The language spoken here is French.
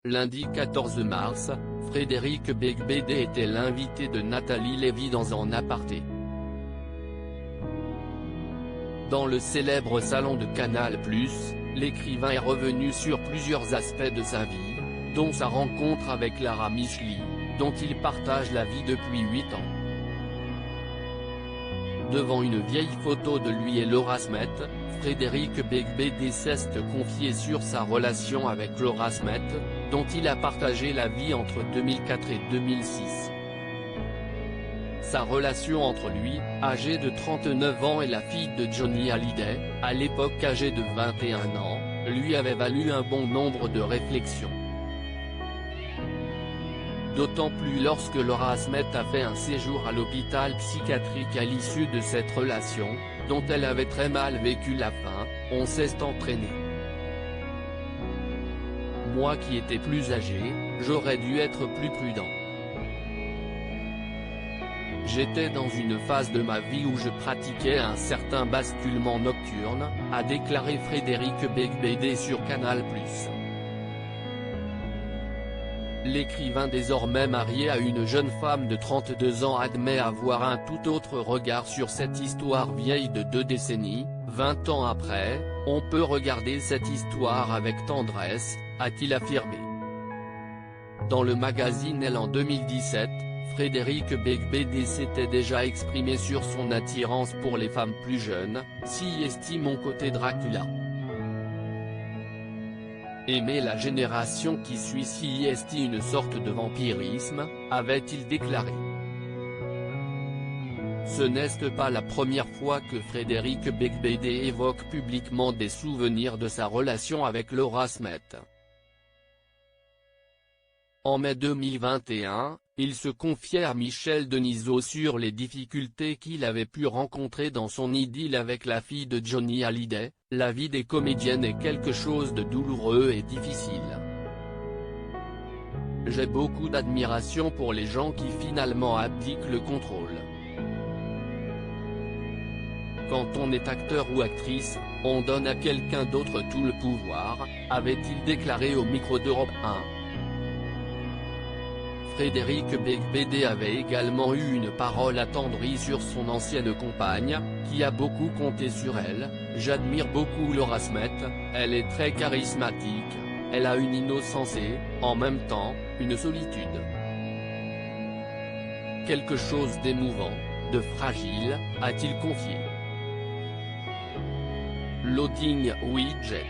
Lundi 14 mars, Frédéric Beigbeder était l'invité de Nathalie Lévy dans un aparté. Dans le célèbre salon de Canal+, l'écrivain est revenu sur plusieurs aspects de sa vie, dont sa rencontre avec Lara Micheli, dont il partage la vie depuis 8 ans. Devant une vieille photo de lui et Laura Smet, Frédéric Beigbeder s'est confié sur sa relation avec Laura Smet, dont il a partagé la vie entre 2004 et 2006. Sa relation entre lui, âgé de 39 ans et la fille de Johnny Hallyday, à l'époque âgée de 21 ans, lui avait valu un bon nombre de réflexions. D'autant plus lorsque Laura Smet a fait un séjour à l'hôpital psychiatrique à l'issue de cette relation, dont elle avait très mal vécu la fin, on s'est entraîné. Moi qui étais plus âgé, j'aurais dû être plus prudent. J'étais dans une phase de ma vie où je pratiquais un certain basculement nocturne, a déclaré Frédéric Beigbeder sur Canal+. L'écrivain désormais marié à une jeune femme de 32 ans admet avoir un tout autre regard sur cette histoire vieille de 2 décennies, 20 ans après, on peut regarder cette histoire avec tendresse, a-t-il affirmé. Dans le magazine Elle en 2017, Frédéric Beigbeder s'était déjà exprimé sur son attirance pour les femmes plus jeunes, s'y estime mon côté Dracula. Aimer la génération qui suit s'y estime une sorte de vampirisme, avait-il déclaré. Ce n'est pas la première fois que Frédéric Beigbeder évoque publiquement des souvenirs de sa relation avec Laura Smet. En mai 2021, il se confiait à Michel Denisot sur les difficultés qu'il avait pu rencontrer dans son idylle avec la fille de Johnny Hallyday. La vie des comédiennes est quelque chose de douloureux et difficile. J'ai beaucoup d'admiration pour les gens qui finalement abdiquent le contrôle. Quand on est acteur ou actrice, on donne à quelqu'un d'autre tout le pouvoir, avait-il déclaré au micro d'Europe 1. Frédéric Beigbeder avait également eu une parole attendrie sur son ancienne compagne, qui a beaucoup compté sur elle. J'admire beaucoup Laura Smet, elle est très charismatique, elle a une innocence et, en même temps, une solitude. Quelque chose d'émouvant, de fragile, a-t-il confié. Loading Widget.